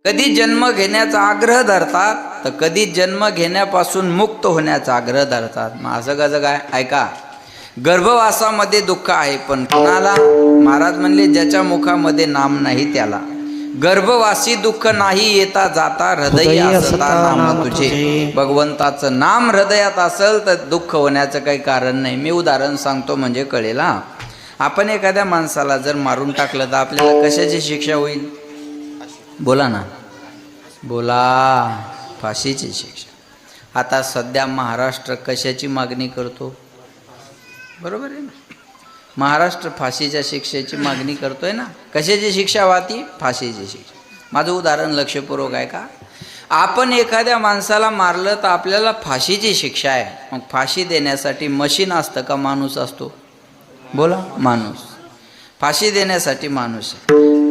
कधी जन्म घेण्याचा आग्रह धरतात तर कधी जन्म घेण्यापासून मुक्त होण्याचा आग्रह धरतात. मग असं कसं काय? ऐका, गर्भवासामध्ये दुःख आहे, पण कुणाला? महाराज म्हणले ज्याच्या मुखामध्ये नाम नाही त्याला. गर्भवासी दुःख नाही येता जाता, हृदय असता नाम तुझे. भगवंताचं नाम हृदयात असेल तर दुःख होण्याचं काही कारण नाही. मी उदाहरण सांगतो म्हणजे कळेल. आपण एखाद्या माणसाला जर मारून टाकलं तर आपल्याला कशाची शिक्षा होईल? बोला ना, बोला. फाशीची शिक्षा. आता सध्या महाराष्ट्र कशाची मागणी करतो? बरोबर आहे ना, महाराष्ट्र फाशीच्या शिक्षेची मागणी करतोय ना. कशाची शिक्षा व्हाती? फाशीची शिक्षा. माझं उदाहरण लक्षपूर्वक आहे का? आपण एखाद्या माणसाला मारलं तर आपल्याला फाशीची शिक्षा आहे. मग फाशी देण्यासाठी मशीन असतं का माणूस असतो? बोला, माणूस. फाशी देण्यासाठी माणूस.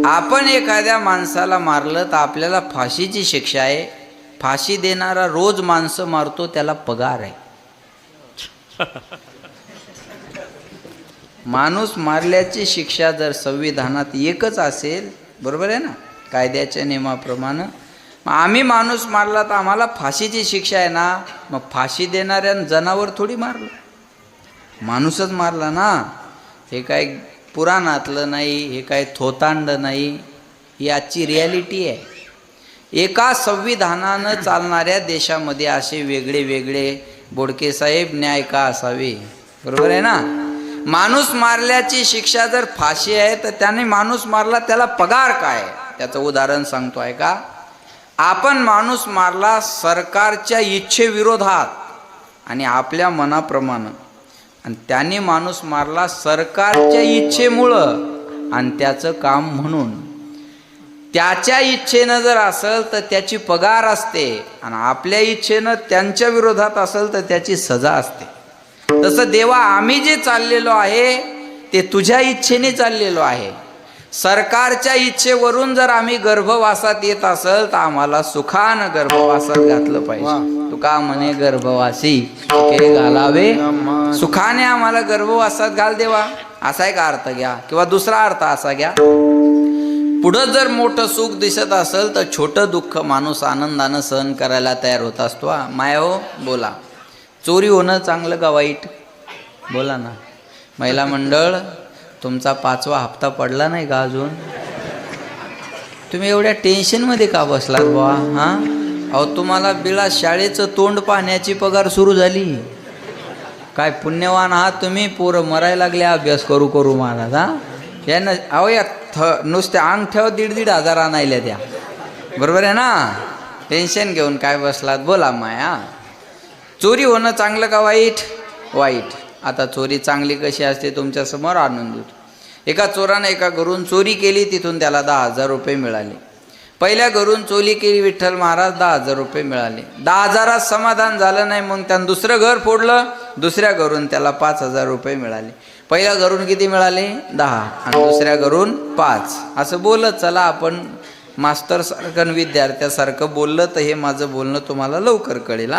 आपण एखाद्या माणसाला मारलं तर आपल्याला फाशीची शिक्षा आहे. फाशी देणारा रोज माणसं मारतो, त्याला पगार आहे. माणूस मारल्याची शिक्षा जर संविधानात एकच असेल, बरोबर आहे ना, कायद्याच्या नियमाप्रमाणे, मग आम्ही माणूस मारला तर आम्हाला फाशीची शिक्षा आहे ना. मग फाशी देणाऱ्या जनावर थोडी मारलं, माणूसच मारला ना. हे काय पुराणातलं नाही, हे काय थोतांड नाही, ही आजची रियालिटी आहे. एका संविधानानं चालणाऱ्या देशामध्ये असे वेगळे वेगळे बोडके साहेब न्याय का असावे? बरोबर आहे ना. माणूस मारल्याची शिक्षा जर फाशी आहे तर त्याने माणूस मारला, त्याला पगार काय? त्याचं उदाहरण सांगतो आहे का? आपण माणूस मारला सरकारच्या इच्छेविरोधात आणि आपल्या मनाप्रमाणे, आणि त्याने माणूस मारला सरकारच्या इच्छेमुळं आणि त्याचं काम म्हणून. त्याच्या इच्छेनं जर असेल तर त्याची पगार असते, आणि आपल्या इच्छेनं त्यांच्या विरोधात असेल तर त्याची सजा असते. तसं देवा, आम्ही जे चाललेलो आहे ते तुझ्या इच्छेने चाललेलो आहे. सरकारच्या इच्छेवरून जर आम्ही गर्भवासात येत असेल तर आम्हाला सुखानं गर्भवासात घातलं पाहिजे. तुका म्हणे गर्भवासी सुखे घालावे, सुखाने आम्हाला गर्भवासात घाल देवा. असा एक अर्थ घ्या, किंवा दुसरा अर्थ असा घ्या, पुढं जर मोठं सुख दिसत असेल तर छोटं दुःख माणूस आनंदानं सहन करायला तयार होत असतो. माया हो, बोला. चोरी होणं चांगलं का वाईट? बोला ना. महिला मंडळ, तुमचा 5वा हप्ता पडला नाही का अजून? तुम्ही एवढ्या टेन्शनमध्ये का बसलात बुवा? अहो, तुम्हाला बिळा शाळेचं तोंड पाहण्याची पगार सुरू झाली. काय पुण्यवान आहात तुम्ही. पोरं मरायला लागले अभ्यास करू करू महाराज. यानं अहो या नुसत्या अंगठ्यावर 1,500 आणायल्या त्या. बरोबर आहे ना. टेन्शन घेऊन काय बसलात? बोला माया. चोरी होणं चांगलं का वाईट? वाईट. आता चोरी चांगली कशी असते तुमच्या समोर आणून देतो. एका चोरानं एका घरून चोरी केली, तिथून त्याला 10,000 रुपये मिळाले. पहिल्या घरून चोरी केली विठ्ठल महाराज, 10,000 रुपये मिळाले. 10,000 समाधान झालं नाही, मग त्यानं दुसरं घर फोडलं, दुसऱ्या घरून त्याला 5,000 रुपये मिळाले. पहिल्या घरून किती मिळाले? 10, आणि दुसऱ्या घरून 5. असं बोलत चला, आपण मास्तरसारखं विद्यार्थ्यासारखं बोललं तर हे माझं बोलणं तुम्हाला लवकर कळेल.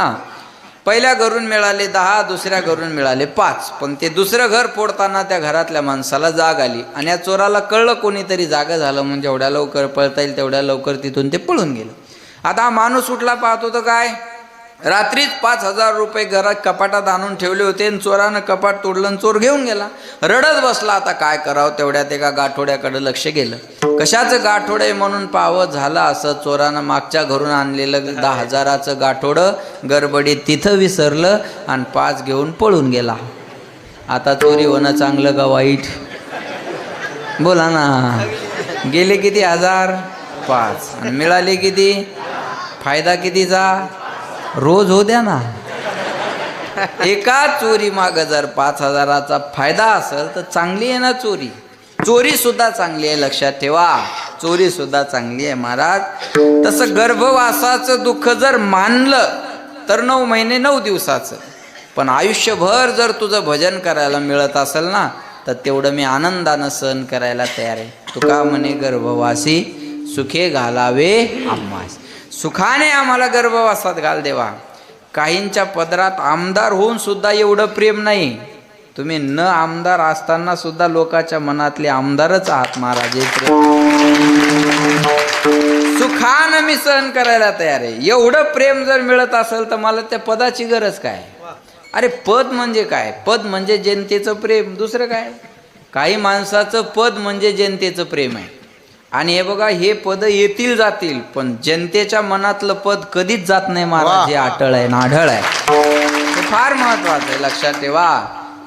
पहिल्या घरून मिळाले 10, दुसऱ्या घरून मिळाले 5. पण ते दुसरं घर फोडताना त्या घरातल्या माणसाला जाग आली, आणि या चोराला कळलं कोणीतरी जागा झालं, म्हणजे जेवढ्या लवकर पळता येईल तेवढ्या लवकर तिथून ते पळून गेलं. आता हा माणूस उठला, पाहत होतं काय, रात्रीच 5,000 रुपये घरात कपाटात आणून ठेवले होते, आणि चोरानं कपाट तोडलं आणि चोर घेऊन गेला. रडत बसला. आता काय करावं? तेवढ्यात एका गाठोड्याकडे लक्ष गेलं. कशाचं गाठोडं आहे म्हणून पाहावं, झालं असं, चोरानं मागच्या घरून आणलेलं 10,000चं गाठोडं गडबडीत तिथं विसरलं आणि 5 घेऊन पळून गेला. आता चोरी होणं चांगलं का वाईट? बोला ना. गेले किती? 1,000? 5. आणि मिळाले किती? फायदा कितीचा? रोज हो द्या ना. एका चोरी मागं जर 5,000चा फायदा असेल तर चांगली आहे ना चोरी. चोरी सुद्धा चांगली आहे, लक्षात ठेवा. चोरी सुद्धा चांगली आहे महाराज. तसं गर्भवासाचं दुःख जर मानलं तर 9 महिने 9 दिवसाचं, पण आयुष्यभर जर तुझं भजन करायला मिळत असेल ना तर तेवढं मी आनंदानं सहन करायला तयार आहे. तुका म्हणे गर्भवासी सुखे घालावे आम्हास. सुखाने आम्हाला गर्भवासात घाल देवा. काहींच्या पदरात आमदार होऊन सुद्धा एवढं प्रेम नाही, तुम्ही न आमदार असताना सुद्धा लोकांच्या मनातले आमदारच आहात महाराज. सुखानं मी सहन करायला तयार आहे. एवढं प्रेम जर मिळत असेल तर मला त्या पदाची गरज काय? अरे पद म्हणजे काय? पद म्हणजे जनतेचं प्रेम, दुसरं काय? काही माणसाचं पद म्हणजे जनतेचं प्रेम आहे. आणि हे बघा, हे पद येतील जातील, पण जनतेच्या मनातलं पद कधीच जात नाही महाराज. हे अटळ आहे, नाढळ आहे. हे फार महत्वाचं आहे, लक्षात ठेवा.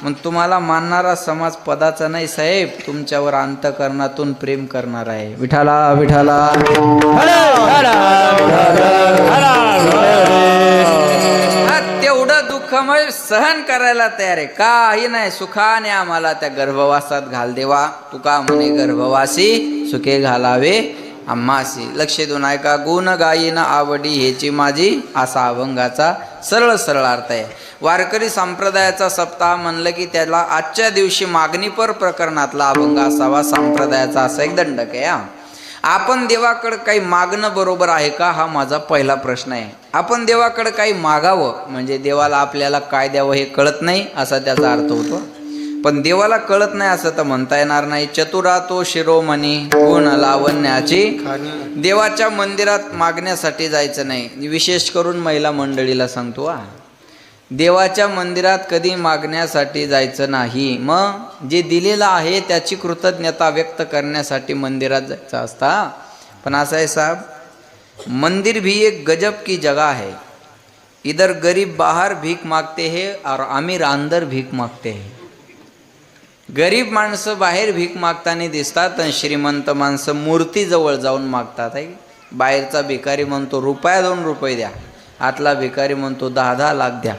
मग तुम्हाला मानणारा समाज पदाचा नाही साहेब, तुमच्यावर अंतःकरणातून प्रेम करणार आहे. विठाला विठाला तेवढं दुःख मग सहन करायला तयार आहे. काही नाही, सुखाने आम्हाला त्या गर्भवासात घाल देवा. तुका म्हणे गर्भवासी सुखे घालावे आम्हासी. लक्ष देऊन ऐका. गुण गायीन आवडी हेची माझी, असा अभंगाचा सरळ सरळ अर्थ आहे. वारकरी संप्रदायाचा सप्ताह म्हणलं की त्याला आजच्या दिवशी मागणीपर प्रकरणातला अभंग असावा, संप्रदायाचा असा एक दंडक आहे. आपण देवाकडे काही मागणं बरोबर आहे का, हा माझा पहिला प्रश्न आहे. आपण देवाकडे काही मागावं म्हणजे देवाला आपल्याला काय द्यावं हे कळत नाही असा त्याचा अर्थ होतो. पण देवाला कळत नाही असं तर म्हणता येणार नाही. चतुरा तो शिरोमणी गुण लावण्याची. देवाच्या मंदिरात मागण्यासाठी जायचं नाही. विशेष करून महिला मंडळीला सांगतो, देवाच्या मंदिरात कधी मागण्यासाठी जायचं नाही. मग जे दिलेलं आहे त्याची कृतज्ञता व्यक्त करण्यासाठी मंदिरात जायचं असता. पण असं आहे साहब, मंदिर भी एक गजब की जगह है. इधर गरीब बाहर भीख मागते हैं और अमीर अंदर भीख मागते हैं. गरीब माणसं बाहेर भीक मागताना दिसतात आणि श्रीमंत माणसं मूर्तीजवळ जाऊन मागतात. आहे बाहेरचा भिकारी म्हणतो ₹2 द्या, आतला भिकारी म्हणतो 10 लाख द्या.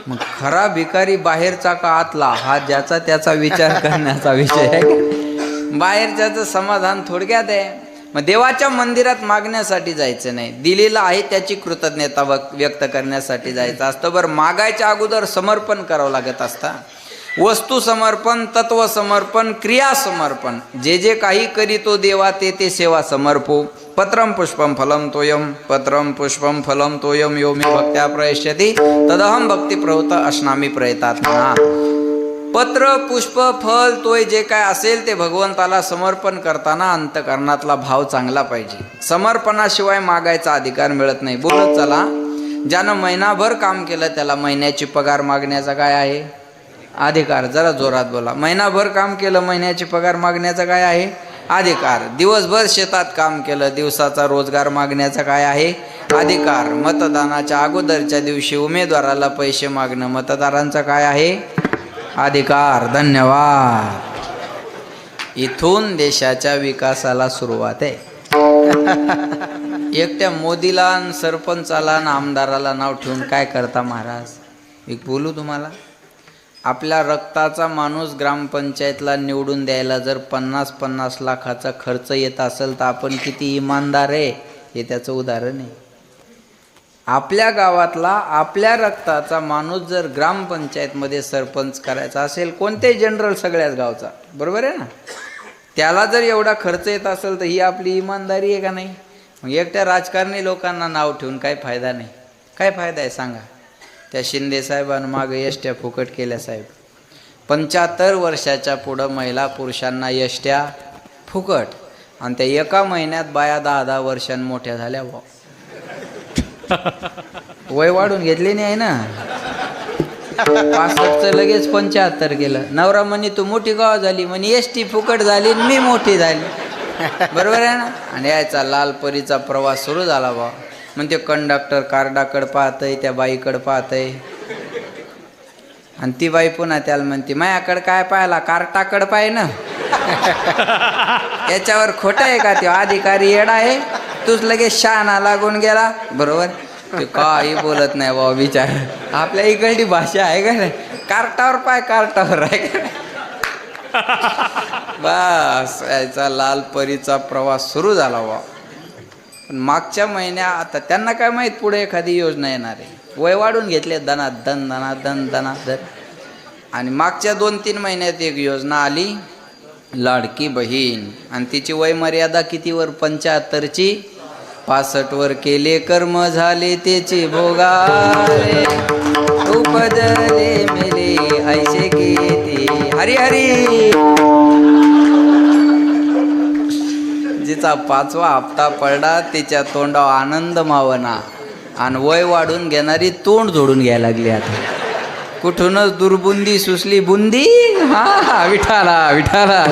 मग खरा भिकारी बाहेरचा का आतला, हा ज्याचा त्याचा विचार करण्याचा विषय आहे. बाहेरच्याचं समाधान थोडक्यात आहे. मग देवाच्या मंदिरात मागण्यासाठी जायचं नाही, दिलेलं आहे त्याची कृतज्ञता व्यक्त करण्यासाठी जायचं असतं. बरं, मागायच्या अगोदर समर्पण करावं लागत असतं. वस्तू समर्पण, तत्व समर्पण, क्रिया समर्पण. जे जे काही करीतो देवा ते ते सेवा समर्पो. पत्रम पुष्पम फलम तोयम, पत्रम पुष्पम फलम तोयम यो मे भक्त्या प्रयश्यति तदहम भक्ती प्रवृत्त अश्नामी प्रयतात्मना. पत्र पुष्प फल तोय जे काय असेल ते भगवंताला समर्पण करताना अंतकरणातला भाव चांगला पाहिजे. समर्पणाशिवाय मागायचा अधिकार मिळत नाही. बोलत चला, ज्यानं महिनाभर काम केलं त्याला महिन्याची पगार मागण्याचा काय आहे अधिकार. जरा जोरात बोला. महिनाभर काम केलं, महिन्याची पगार मागण्याचा काय आहे अधिकार. दिवसभर शेतात काम केलं, दिवसाचा रोजगार मागण्याचा काय आहे अधिकार. मतदानाच्या अगोदरच्या दिवशी उमेदवाराला पैसे मागणं मतदारांचा काय आहे अधिकार. धन्यवाद. इथून देशाच्या विकासाला सुरुवात आहे. एकट्या मोदीला, सरपंचाला, आमदाराला नाव ठेवून काय करता महाराज. एक बोलू तुम्हाला, आपल्या रक्ताचा माणूस ग्रामपंचायतला निवडून द्यायला जर 50-50 लाखाचा खर्च येत असेल तर आपण किती इमानदार आहे हे त्याचं उदाहरण आहे. आपल्या गावातला आपल्या रक्ताचा माणूस जर ग्रामपंचायतमध्ये सरपंच करायचा असेल, कोणतेही जनरल सगळ्याच गावचा, बरोबर आहे ना, त्याला जर एवढा खर्च येत असेल तर ही आपली इमानदारी आहे का नाही. मग एकट्या राजकारणी लोकांना नाव ठेवून काही फायदा नाही. काय फायदा आहे सांगा. त्या शिंदे साहेबांना मागे एसट्या फुकट केल्या साहेब. 75 वर्षाच्या पुढं महिला पुरुषांना एसट्या फुकट, आणि त्या एका महिन्यात बाया 10-10 वर्षांनी मोठ्या झाल्या. वय वाढून घेतले नाही आहे ना. 65चं लगेच 75 केलं. नवरा म्हणे तू मोठी गाव झाली, म्हणे एसटी फुकट झाली मी मोठी झाली. बरोबर आहे ना. आणि यायचा लाल परीचा प्रवास सुरू झाला बा. मग ते कंडक्टर कार्डाकडं पाहतंय, त्या बाईकडं पाहतंय, आणि ती बाई पुन्हा त्याला म्हणते माझ्याकडं काय पाहिला, कार्टाकडं पाय ना. याच्यावर खोटं आहे का. ते अधिकारी येडा आहे, तूच लगेच शहाणा लागून गेला. बरोबर. ते काही बोलत नाही बाबा विचार. आपल्या इकडची भाषा आहे का नाही, कार्टावर पाय कार्टावर आहे का. बस याचा लाल परीचा प्रवास सुरू झाला बा. पण मागच्या महिन्या आता त्यांना काय माहीत पुढे एखादी योजना येणार आहे. वय वाढून घेतले दनादन दनादन दनादन. आणि मागच्या 2-3 महिन्यात एक योजना आली, लाडकी बहीण, आणि तिची वय मर्यादा कितीवर 75ची. 65 केले कर्म झाले त्याचे भोगाले, उपजले मेले ऐसे किती हरी हरी. जिचा 5वा हप्ता पडला तिच्या तोंडावर आनंद मावना आणि वय वाढून घेणारी तोंड जोडून घ्यायला लागली. आता कुठूनच दुर्बुंदी सुसली बुंदी. हा विठाला विठाला.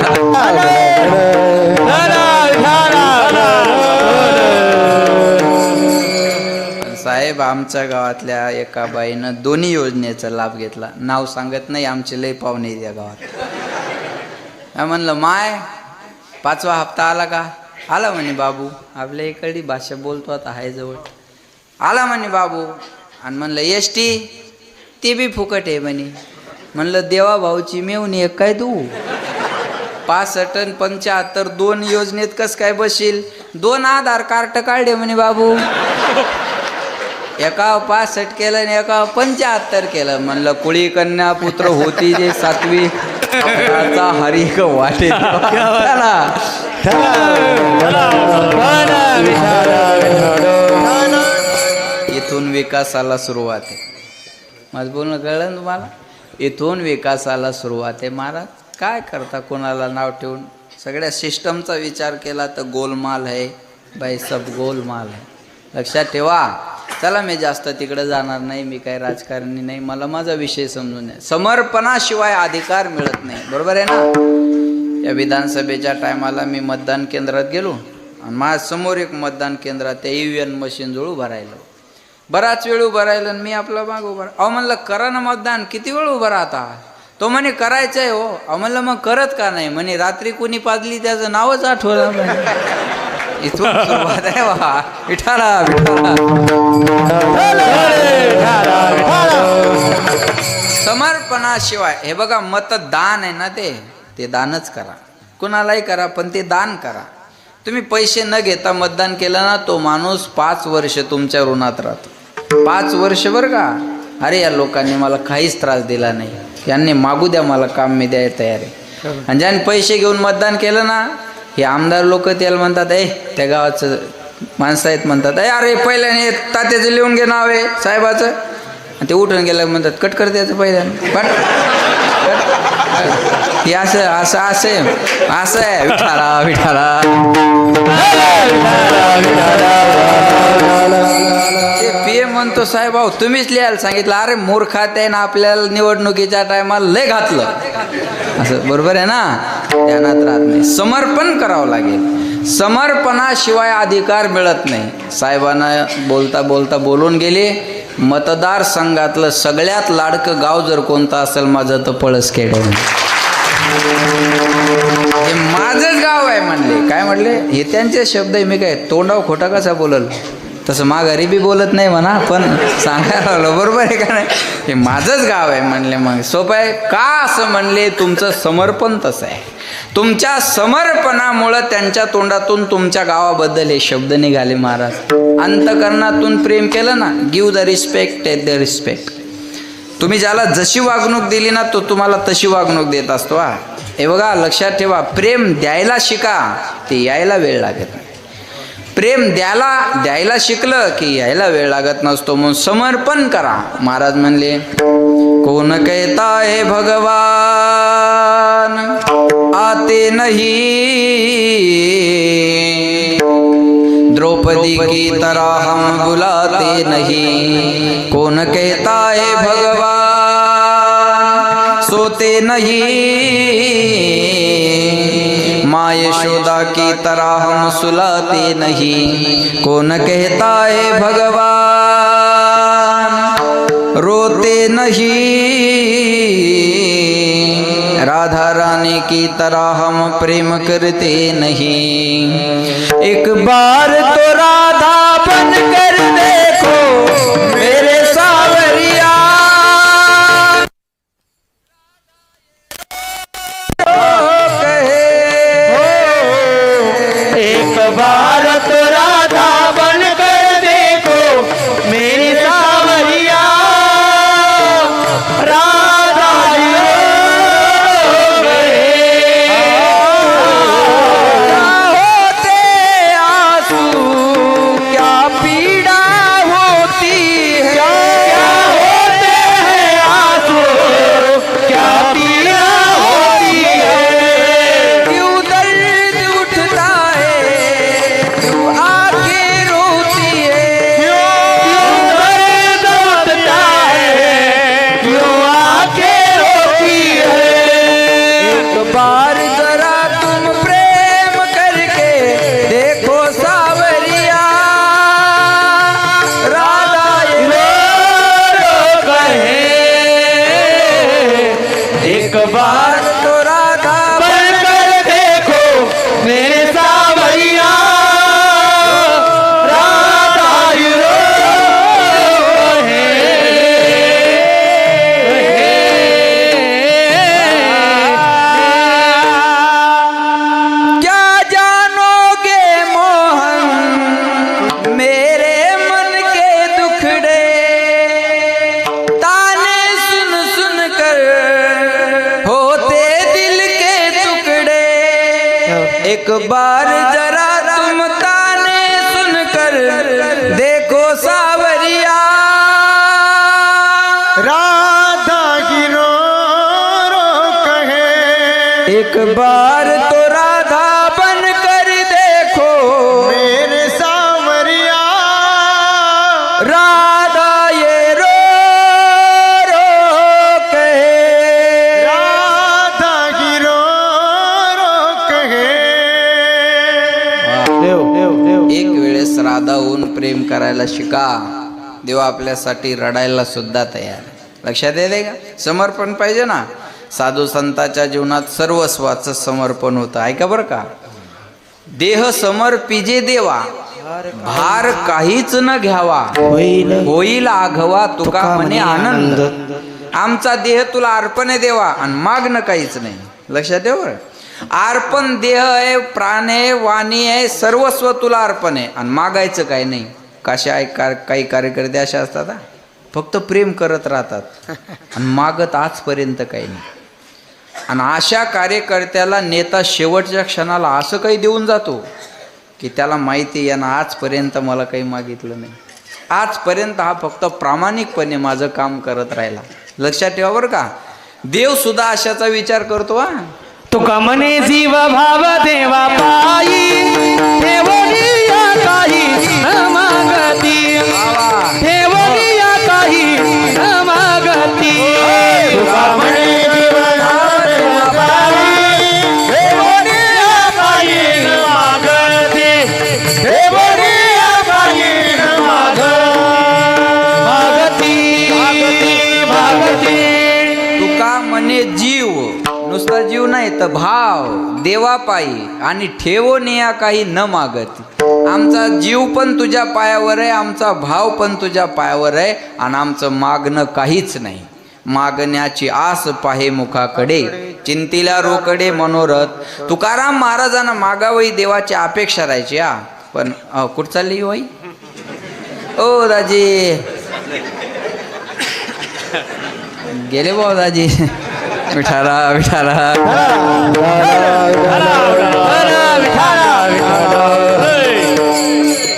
साहेब आमच्या गावातल्या एका बाईनं दोन्ही योजनेचा लाभ घेतला. नाव सांगत नाही, आमचे लय पाहुणे या गावात. म्हणलं माय 5वा हप्ता आला का? आला म्हणे बाबू. आपल्या इकडली भाषा बोलतो आता हाय जवळ. आला म्हणे बाबू. आणि म्हणलं एस टी ते बी फुकट आहे म्हणे. म्हणलं देवा भाऊची मेवणी एक काय तू 65 आणि 75 दोन योजनेत कस काय बसशील? 2 आधार कार्ड काढले म्हणे बाबू. एका 65 केलं आणि एका 75 केलं. म्हणलं कुळी कन्या पुत्र होती जे 7वी हरी वाटे. इथून विकासाला सुरुवात आहे. माझं बोलणं कळलं ना तुम्हाला? इथून विकासाला सुरुवात आहे. महाराज काय करता कोणाला नाव ठेवून? सगळ्या सिस्टमचा विचार केला तर गोलमाल आहे बाई, सब गोलमाल आहे. लक्षात ठेवा. चला मी जास्त तिकडे जाणार नाही, मी काही राजकारणी नाही, मला माझा विषय समजून आहे. समर्पणाशिवाय अधिकार मिळत नाही. बरोबर आहे ना? या विधानसभेच्या टायमाला मी मतदान केंद्रात गेलो आणि माझ्यासमोर एक मतदान केंद्रात त्या EVM मशीन जवळ उभं राहिलं. बराच वेळ उभं राहिलं आणि मी आपला माग उभं. अहो म्हणलं करा ना मतदान, किती वेळ उभं राहता? तो म्हणे करायचं आहे हो. अहो म्हणलं मग करत का नाही? म्हणे रात्री कुणी पाजली त्याचं नावच आठवलं. इथून सुरुवात आहे वा. विठाला विठाला. समर्पणाशिवाय हे बघा मतदान आहे ना, ते दानच करा. कुणालाही करा पण ते दान करा. तुम्ही पैसे न घेता मतदान केलं ना, तो माणूस 5 वर्ष तुमच्या ऋणात राहतो. 5 वर्ष बरं का. अरे या लोकांनी मला काहीच त्रास दिला नाही, यांनी मागू द्या मला काम, मी द्यायला तयार आहे. आणि ज्याने पैसे घेऊन मतदान केलं ना, हे आमदार लोक त्याला म्हणतात त्या गावाचं माणसं आहेत म्हणतात अरे पहिल्याने तात्याचं लिहून घे नाव आहे साहेबाचं. आणि ते उठून गेलं म्हणतात कट कर त्याचं पहिल्याने पण हे असं असं असं असं आहे. विठाला विठाला. ते PM म्हणतो साहेब अहो तुम्हीच लिहायला सांगितलं. अरे मूर्खात आहे ना, आपल्याला निवडणुकीच्या टायमाला लय घातलं असं. बरोबर आहे ना? ध्यानात राहत नाही. समर्पण करावं लागेल. समर्पणाशिवाय अधिकार मिळत नाही. साहेबांना बोलता बोलता बोलून गेले. मतदारसंघातलं सगळ्यात लाडकं गाव जर कोणतं असेल माझं तर पळसखेड आहे. हे माझंच गाव आहे म्हणले. काय म्हणले? हे त्यांचे शब्द आहे. मी काय तोंडावर खोटा कसा बोलल? तसं माघारी बी बोलत नाही म्हणा, पण सांगायला लागलो. बरोबर आहे का नाही? हे माझंच गाव आहे म्हणले. मग सोपं आहे का असं म्हणले? तुमचं समर्पण तसं आहे. तुमच्या समर्पणामुळं त्यांच्या तोंडातून तुमच्या गावाबद्दल हे शब्द निघाले. महाराज अंतकरणातून प्रेम केलं ना, give the respect take the respect. तुम्ही ज्याला जशी वागणूक दिली ना, तो तुम्हाला तशी वागणूक देत असतो. हे बघा लक्षात ठेवा. प्रेम द्यायला शिका, ते यायला वेळ लागत नाही. प्रेम द्यायला शिकलं की यायला वेळ लागत नसतो. म्हणून समर्पण करा. महाराज म्हणले कोण कहता है भगवान आते नहीं, द्रौपदी की तरह हम बुलाते नहीं. कौन कहता है भगवान सोते नहीं, माँ यशोदा की तरह हम सुलाते नहीं. कौन कहता है भगवान रोते नहीं, राधा रानी की तरह हम प्रेम करते नहीं. एक बार तो राधा बन कर देखो मेरे सावरिया, एक बार तो राधा बन कर देखो मेरी सावरिया. राधा होते आंसू एक बार जरा तुम ताने सुनकर देखो सावरिया, राधा की रो रो कहे, एक बार तो राधा बन कर देखो मेरे सावरिया, राधा ये रो रो कहे, राधा की रो रो कहे. एक वेळेस राधाहून प्रेम करायला शिका. देव आपल्यासाठी रडायला सुद्धा तयार आहे. लक्षात येते का? समर्पण पाहिजे ना. साधू संतांच्या जीवनात सर्वस्वाचं समर्पण होतं. ऐका बरं का, देह समर्पिजे देवा, भार काहीच न घ्यावा, होईल आघवा तुका म्हणे आनंद. आमचा देह तुला अर्पण आहे देवा, आणि मागणं काहीच नाही. लक्षात ठेव बरं. अर्पण देह आहे, प्राण आहे, वाणी आहे, सर्वस्व तुला अर्पण आहे, आणि मागायचं काही नाही. कशा काही कार्यकर्ते अशा असतात हा, फक्त प्रेम करत राहतात आणि मागत आजपर्यंत काही नाही. आणि अशा कार्यकर्त्याला नेता शेवटच्या क्षणाला असं काही देऊन जातो की त्याला माहिती आहे ना, आजपर्यंत मला काही मागितलं नाही. आजपर्यंत हा फक्त प्रामाणिकपणे माझं काम करत राहिला. लक्षात ठेवा बरं का, देव सुद्धा अशाचा विचार करतो हा. तुका म्हणे जीव भाव देवा पायी, ठेवलिया काही न मागती, ठेवलिया काही न मागती. तुका म्हणे जीव भाव देवा पायी, ठेवलिया काही न मागती, ठेवलिया काही न मागती. तुका म्हणे जीव, नुसता जीव नाही तर भाव देवापायी, आणि ठेवो नेया काही न मागती. आमचा जीव पण तुझ्या पायावर आहे, आमचा भाव पण तुझ्या पायावर आहे, आणि आमचं मागणं काहीच नाही. मागण्याची आस पाहे मुखाकडे, चिंतीला रोकडे मनोरथ. तुकाराम महाराजांना मागावही देवाची अपेक्षा राहायची हा. पण कुठं चालली बाई? ओ दाजी गेले भाऊ दाजी. विठाला विठाला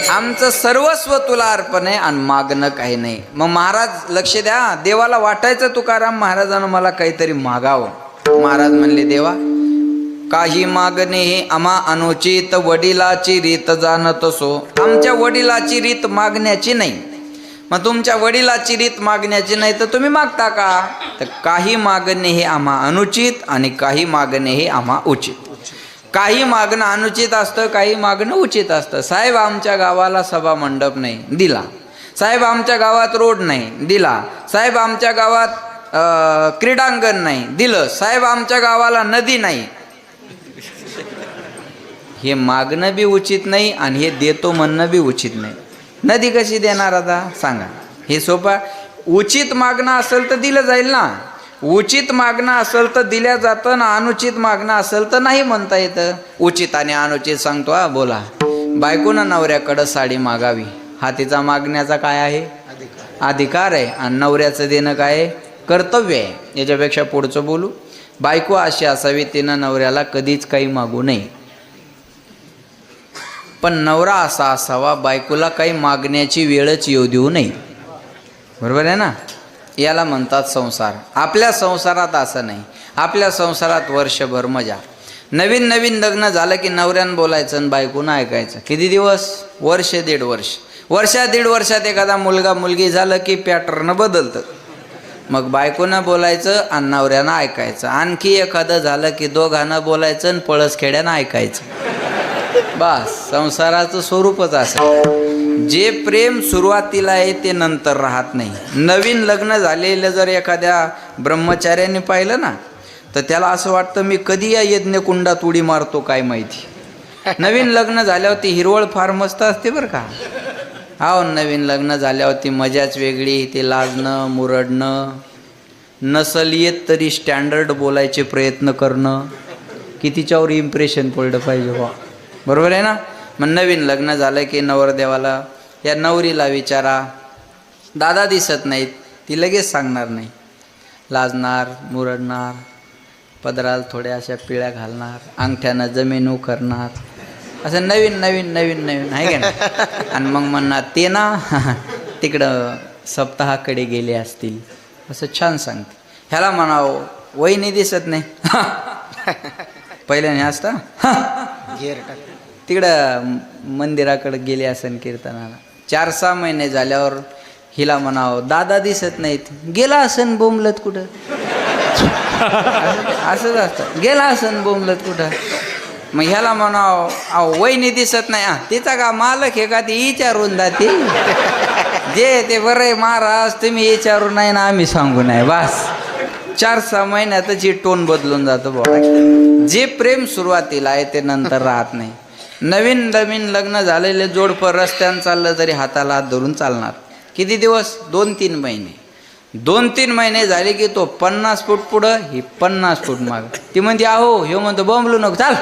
आमचं सर्वस्व तुला अर्पण आहे, आणि मागणं काही नाही. मग महाराज लक्ष द्या, देवाला वाटायचं तुकाराम महाराजानं मला काहीतरी मागावं. महाराज म्हणले देवा, काही मागणे हे आम्हा अनुचित, वडिलाची रीत जाणत सो. आमच्या वडिलाची रीत मागण्याची नाही. मग तुमच्या वडिलाची रीत मागण्याची नाही तर तुम्ही मागता का? तर काही मागणे हे आम्हा अनुचित, आणि काही मागणे हे आम्हा उचित. काही मागणं अनुचित असतं, काही मागणं उचित असतं. साहेब आमच्या गावाला सभा मंडप नाही, दिला. साहेब आमच्या गावात रोड नाही, दिला. साहेब आमच्या गावात क्रीडांगण नाही, दिलं. साहेब आमच्या गावाला नदी नाही. हे मागणं बी उचित नाही, आणि हे देतो म्हणणं बी उचित नाही. नदी कशी देणार आता सांगा? हे सोपं. उचित मागणं असेल तर दिलं जाईल ना. उचित मागणं असेल तर दिल्या जातं ना, अनुचित मागणं असेल तर नाही म्हणता येतं. उचित आणि अनुचित सांगतो हा. बोला, बायकोनं नवऱ्याकडं साडी मागावी, हा तिचा मागण्याचा काय आहे? अधिकार आहे. आणि नवऱ्याचं देणं काय आहे? कर्तव्य आहे. याच्यापेक्षा पुढचं बोलू. बायको अशी असावी, तिनं नवऱ्याला कधीच काही मागू नये. पण नवरा असा असावा, बायकोला काही मागण्याची वेळच येऊ देऊ नये. बरोबर आहे ना? याला म्हणतात संसार. आपल्या संसारात असं नाही. आपल्या संसारात वर्षभर मजा. नवीन नवीन लग्न झालं की नवऱ्यानं बोलायचं आणि बायकोनं ऐकायचं. किती दिवस? वर्ष दीड वर्ष. दीड वर्षात एखादा मुलगा मुलगी झालं की पॅटर्न बदलतं. मग बायकोनं बोलायचं आणि नवऱ्यानं ऐकायचं. आणखी एखादं झालं की दोघांना बोलायचं आणि पळसखेड्यानं ऐकायचं. बस, संसाराचं स्वरूपच असं. जे प्रेम सुरुवातीला आहे ते नंतर राहत नाही. नवीन लग्न झालेलं जर एखाद्या ब्रह्मचार्याने पाहिलं ना, तर त्याला असं वाटतं मी कधी या यज्ञकुंडात उडी मारतो काय माहिती. नवीन लग्न झाल्यावर ती हिरवळ फार मस्त असते बरं का. हो, नवीन लग्न झाल्यावर ती मजाच वेगळी. ते लाजणं, मुरडणं, नसल येत तरी स्टँडर्ड बोलायचे प्रयत्न करणं, की तिच्यावर इम्प्रेशन पडलं पाहिजे बा. बरोबर आहे ना? मग नवीन लग्न झालं की नवरदेवाला या नवरीला विचारा, दादा दिसत नाहीत, ती लगेच सांगणार नाही. लाजणार, मुरडणार. पदराला थोड्या अशा पिळ्या घालणार, अंगठ्यानं जमीन उकरणार, असं नवीन नवीन नवीन नवीन आहे का नाही. आणि मग म्हणणार ते ना तिकडं सप्ताहाकडे गेले असतील, असं छान सांगते. ह्याला म्हणावं वहिनी दिसत नाही पहिल्याने असता तिकडं मंदिराकडे गेले असन कीर्तनाला. 4-6 महिने झाल्यावर हिला म्हणावं दादा दिसत नाहीत, गेला असन बोंबलत कुठं. असंच असतं, गेला असन बोंबलत कुठं. मग ह्याला म्हणावं अहो वहिनी दिसत नाही, तिचा का मालक आहे का ती विचारून जाते. जे ते बरं आहे महाराज, तुम्ही विचारू नाही ना आम्ही सांगू नाही, बस 4-6 महिन्यातच ही टोन बदलून जातो बाबा. जे प्रेम सुरुवातीला आहे ते नंतर राहत नाही. नवीन नवीन लग्न झालेले जोडपं रस्त्यानं चाललं तरी हाताला हात धरून चालणार. किती दिवस? 2-3 महिने. 2-3 महिने झाले की तो 50 फूट पुढं, ही 50 फूट माग. ती म्हणते अहो, ह्यो म्हणतो बोंबलू नको चाल.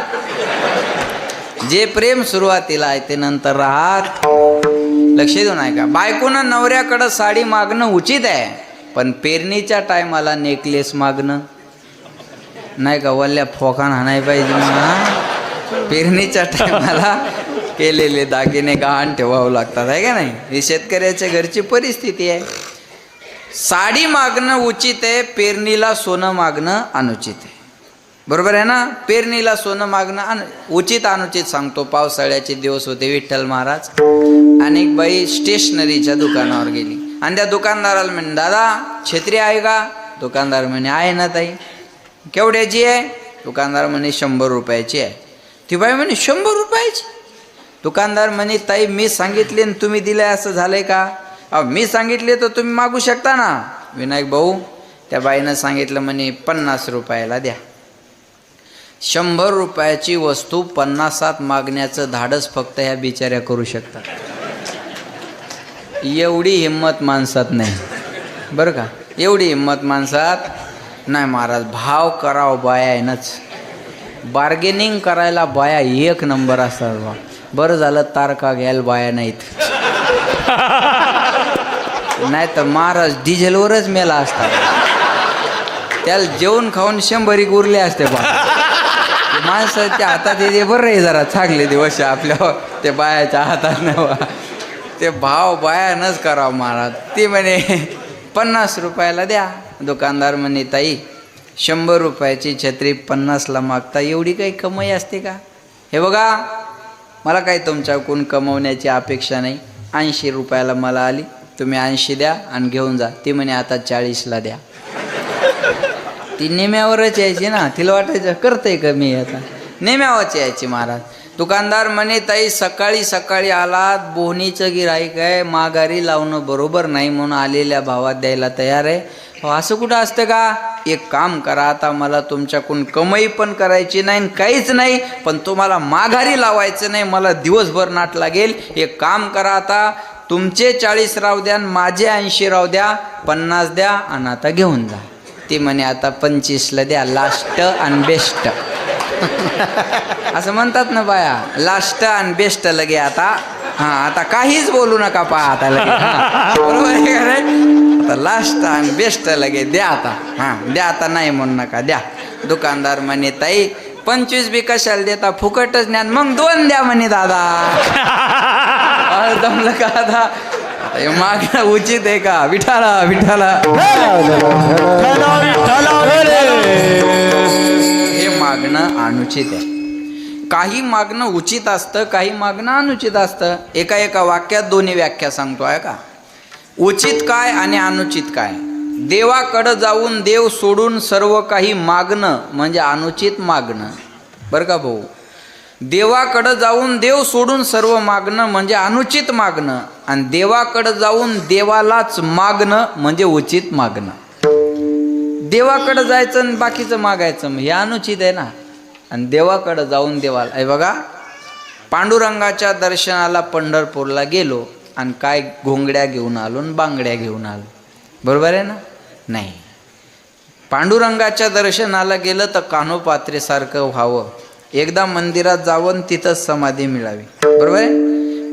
जे प्रेम सुरुवातीला आहे ते नंतर राहत. लक्ष देऊन आहे का, बायकोनं नवऱ्याकडं साडी मागणं उचित आहे, पण पेरणीच्या टायमाला नेकलेस मागणं नाही का, वल्ल्या फोकान हाणाय पाहिजे म्हणा. पेरणीच्या टायमाला केलेले दागिने गहाण ठेवावं लागतात आहे का नाही. ही शेतकऱ्याच्या घरची परिस्थिती आहे. साडी मागणं उचित आहे, पेरणीला सोनं मागणं अनुचित आहे. बरोबर आहे ना. पेरणीला सोनं मागणं उचित अनुचित सांगतो. पावसाळ्याचे दिवस होते, विठ्ठल महाराज आणि एक बाई स्टेशनरीच्या दुकानावर गेली आणि त्या दुकानदाराला म्हणे दादा छत्री आहे का. दुकानदार म्हणे आहे ना ताई. केवढ्याची आहे. दुकानदार म्हणे 100 रुपयाची आहे. ती बाई म्हणे 100 रुपयाची. दुकानदार म्हणे ताई मी सांगितले आणि तुम्ही दिले असं झालंय का. अहो मी सांगितले तर तुम्ही मागू शकता ना. विनायक भाऊ त्या बाईनं सांगितलं म्हणे 50 रुपयाला द्या. 100 रुपयाची वस्तू 50त मागण्याचं धाडस फक्त ह्या बिचाऱ्या करू शकतात. एवढी हिंमत माणसात नाही बरं का. एवढी हिंमत माणसात नाही महाराज. भाव करावं बाया आहेनच. बार्गेनिंग करायला बाया 1 नंबर असतात बा. बरं झालं तारका घ्यायला बाया नाहीत, नाही तर महाराज डिझेलवरच मेला असतात. त्याला जेवण खाऊन 100 उरले असते बा. माणसाच्या हातात हे बरं आहे जरा चांगले दिवस आपल्या ते बायाच्या हातात नाही बा. ते भाव बायानंच करावं महाराज. ती म्हणे 50 रुपयाला द्या. दुकानदार म्हणे ताई 100 रुपयाची छत्री 50ला मागता एवढी काही कमाई असते का. हे बघा मला काही तुमच्याकडून कमवण्याची अपेक्षा नाही. 80 रुपयाला मला आली, तुम्ही 80 द्या आणि घेऊन जा. ती म्हणे आता 40ला द्या. ती नेम्यावरच यायची ना. तिला वाटायचं करते कमी, आता नेम्यावरच यायची महाराज. दुकानदार म्हणे ताई सकाळी सकाळी आलात, बोहनीचं गिऱ्हाईक आहे, माघारी लावणं बरोबर नाही म्हणून आलेल्या भावात द्यायला तयार आहे. असं कुठं असतं का. एक काम करा, आता मला तुमच्याकडून कमाई पण करायची नाही काहीच नाही, पण तुम्हाला माघारी लावायचं नाही, मला दिवसभर नाट लागेल. एक काम करा, आता तुमचे 40 राहू द्या आणि माझे 80 राहू द्या, 50 द्या आणि आता घेऊन जा. ती म्हणे आता 25ला द्या, लास्ट आणि बेस्ट. असं म्हणतात ना बाया, लास्ट आणि बेस्ट लगे आता. हां आता काहीच बोलू नका पहा आता लगे. बरोबर आहे का नाही. आता लास्ट आणि बेस्ट लगे द्या आता. हां द्या आता, नाही म्हणू नका द्या. दुकानदार म्हणे ताई 25 बी कशाला देता, फुकटच ज्ञान. मग 2 द्या म्हणे दादा. जमलं का आता. हे मागणं उचित आहे का. विठाला विठाला हे मागणं अनुचित आहे. काही मागणं उचित असतं, काही मागणं अनुचित असतं. एका वाक्यात दोन्ही व्याख्या सांगतो आहे का. उचित काय आणि अनुचित काय. देवाकडं जाऊन देव सोडून सर्व काही मागणं म्हणजे अनुचित मागणं बरं का भाऊ. देवाकडं जाऊन देव सोडून सर्व मागणं म्हणजे अनुचित मागणं, आणि देवाकडं जाऊन देवालाच मागणं म्हणजे उचित मागणं. देवाकडं जायचं आणि बाकीचं मागायचं हे अनुचित आहे ना. आणि देवाकडं जाऊन देवाला, हे बघा पांडुरंगाच्या दर्शनाला पंढरपूरला गेलो आणि काय घोंगड्या घेऊन आलो आणि बांगड्या घेऊन आलो. बरोबर आहे ना. नाही, पांडुरंगाच्या दर्शनाला गेलं तर कान्होपात्रेसारखं व्हावं. एकदा मंदिरात जावं तिथंच समाधी मिळावी. बरोबर आहे.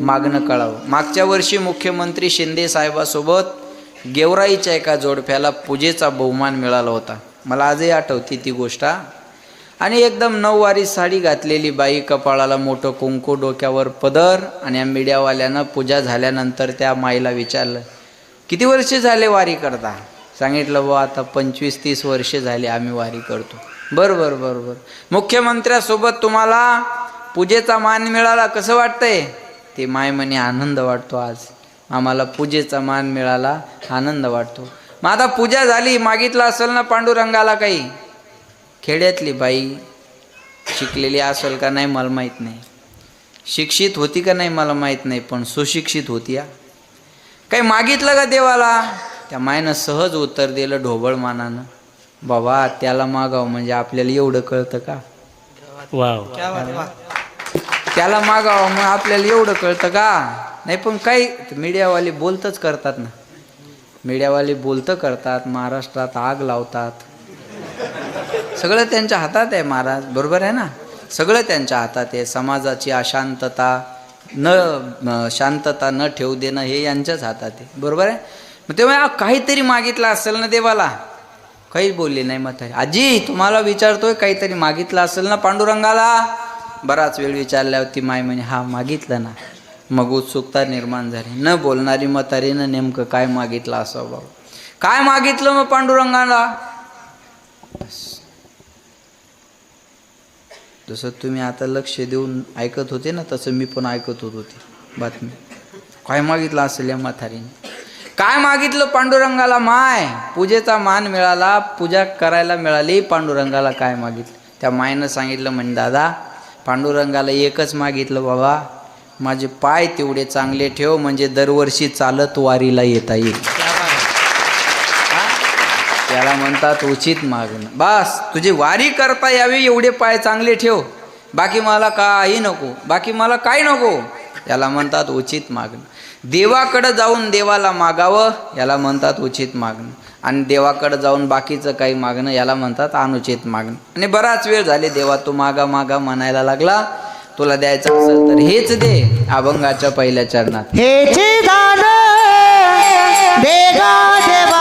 मागणं कळावं. मागच्या वर्षी मुख्यमंत्री शिंदे साहेबासोबत गेवराईच्या एका जोडप्याला पूजेचा बहुमान मिळाला होता. मला आजही आठवती ती गोष्ट. आणि एकदम नऊवारी साडी घातलेली बाई, कपाळाला मोठं कुंकू, डोक्यावर पदर. आणि या मीडियावाल्यानं पूजा झाल्यानंतर त्या माईला विचारलं, किती वर्ष झाले वारी करता? सांगितलं, बुवा आता 25-30 वर्षे झाले आम्ही वारी करतो. बरोबर बरोबर. मुख्यमंत्र्यासोबत तुम्हाला पूजेचा मान मिळाला, कसं वाटतंय? ते माय म्हणे, आनंद वाटतो. आज आम्हाला पूजेचा मान मिळाला, आनंद वाटतो. मग आता पूजा झाली, मागितलं असेल ना पांडुरंगाला काही? खेड्यातली बाई शिकलेली असेल का नाही मला माहीत नाही, शिक्षित होती का नाही मला माहीत नाही, पण सुशिक्षित होती. काही मागितलं का देवाला? त्या मायनं सहज उत्तर दिलं ढोबळ मानानं, बाबा त्याला मागावं म्हणजे आपल्याला एवढं कळतं का? वाव. त्याला मागावं मग आपल्याला एवढं कळतं का? नाही. पण काही मीडियावाले बोलतच करतात ना, मीडियावाले बोलतं करतात, महाराष्ट्रात आग लावतात. सगळं त्यांच्या हातात आहे महाराज, बरोबर आहे ना? सगळं त्यांच्या हातात आहे. समाजाची अशांतता शांतता न ठेवू देणं हे यांच्याच हातात आहे, बरोबर आहे? मग तेव्हा काहीतरी मागितलं असेल ना देवाला? काहीच बोलली नाही म्हातारी. आजी तुम्हाला विचारतोय, काहीतरी मागितलं असेल ना पांडुरंगाला? बराच वेळ विचारल्यावर ती माय म्हणे, हा मागितलं ना. मग उत्सुकता निर्माण झाली. न बोलणारी म्हातारीनं नेमकं काय मागितलं असं? बाबा काय मागितलं मग पांडुरंगाला? जसं तुम्ही आता लक्ष देऊन ऐकत होते ना, तसं मी पण ऐकत होते बातमी. काय मागितलं असेल या म्हातारीने? काय मागितलं पांडुरंगाला? माय पूजेचा मान मिळाला, पूजा करायला मिळाली. पांडुरंगाला काय मागितलं? त्या मायनं सांगितलं, म्हणे दादा पांडुरंगाला एकच मागितलं, बाबा माझे पाय तेवढे चांगले ठेव म्हणजे दरवर्षी चालत वारीला येता येईल. त्याला म्हणतात उचित मागणं. बस तुझी वारी करता यावी एवढे पाय चांगले ठेव, बाकी मला काही नको, बाकी मला काही नको. याला म्हणतात उचित मागणं. देवाकडं जाऊन देवाला मागावं याला म्हणतात उचित मागणं, आणि देवाकडं जाऊन बाकीचं काही मागणं याला म्हणतात अनुचित मागणं. आणि बराच वेळ झाले देवा तू मागा मागा म्हणायला लागला, तुला द्यायचं असेल तर हेच दे. अभंगाच्या पहिल्या चरणात हेच दान देगा देवा